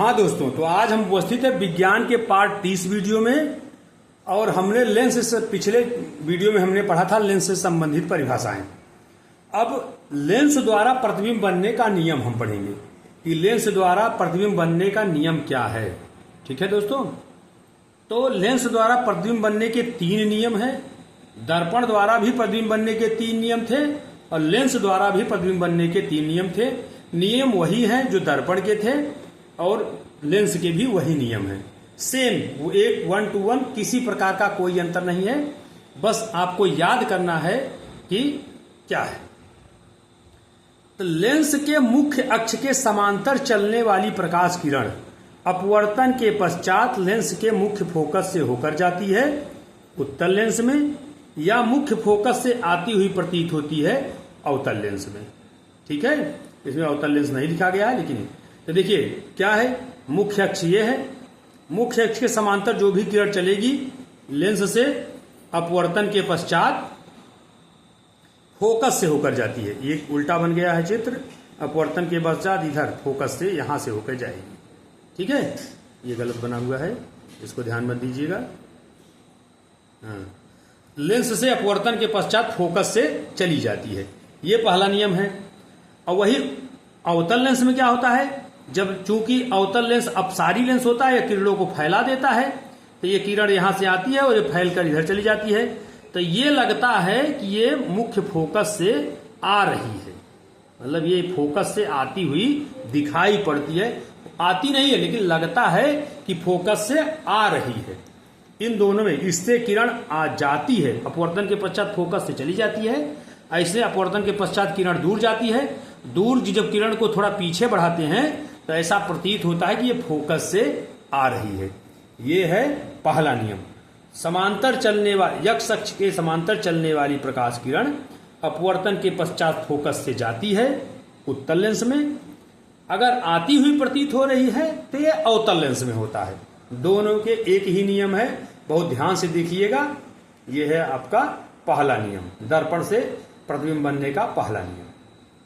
हाँ दोस्तों, तो आज हम उपस्थित है विज्ञान के पार्ट 30 वीडियो में। और हमने लेंस से पिछले वीडियो में हमने पढ़ा था लेंस से संबंधित परिभाषाएं। अब लेंस द्वारा प्रतिबिंब बनने का नियम हम पढ़ेंगे कि लेंस द्वारा प्रतिबिंब बनने का नियम क्या है। ठीक है दोस्तों, तो लेंस द्वारा प्रतिबिंब बनने के 3 नियम हैं। दर्पण द्वारा भी प्रतिबिंब बनने के 3 नियम थे और लेंस द्वारा भी प्रतिबिंब बनने के 3 नियम थे। नियम वही हैं जो दर्पण के थे और लेंस के भी वही नियम हैं। सेम, वो एक 1 to 1, किसी प्रकार का कोई अंतर नहीं है। बस आपको याद करना है कि क्या है। तो लेंस के मुख्य अक्ष के समांतर चलने वाली प्रकाश किरण अपवर्तन के पश्चात लेंस के मुख्य फोकस से होकर जाती है उत्तल लेंस में, या मुख्य फोकस से आती हुई प्रतीत होती है अवतल लेंस में। ठीक है, इसमें अवतल लेंस नहीं लिखा गया है, लेकिन तो देखिए क्या है। मुख्य अक्ष ये है, मुख्य अक्ष के समांतर जो भी किरण चलेगी लेंस से अपवर्तन के पश्चात फोकस से होकर जाती है। ये उल्टा बन गया है चित्र, अपवर्तन के पश्चात इधर फोकस से यहां से होकर जाएगी। ठीक है, ये गलत बना हुआ है, इसको ध्यान मत दीजिएगा। हाँ, लेंस से अपवर्तन के पश्चात फोकस से चली जाती है, ये पहला नियम है। और वही अवतल लेंस में क्या होता है, जब चूंकि अवतल लेंस अपसारी लेंस होता है, किरणों को फैला देता है, तो ये किरण यहां से आती है और ये फैल कर इधर चली जाती है। तो ये लगता है कि ये मुख्य फोकस से आ रही है, मतलब ये फोकस से आती हुई दिखाई पड़ती है। आती नहीं है लेकिन लगता है कि फोकस से आ रही है। इन दोनों में, इससे किरण आ जाती है, अपवर्तन के पश्चात फोकस से चली जाती है। ऐसे अपवर्तन के पश्चात किरण दूर जाती है। दूर जब किरण को थोड़ा पीछे बढ़ाते हैं तो ऐसा प्रतीत होता है कि ये फोकस से आ रही है। ये है पहला नियम। समांतर चलने वाली यक्ष अक्ष के समांतर चलने वाली प्रकाश किरण अपवर्तन के पश्चात फोकस से जाती है उत्तल लेंस में। अगर आती हुई प्रतीत हो रही है तो ये अवतल लेंस में होता है। दोनों के एक ही नियम है, बहुत ध्यान से देखिएगा। यह है आपका पहला नियम, दर्पण से प्रतिबिंब बनने का पहला नियम।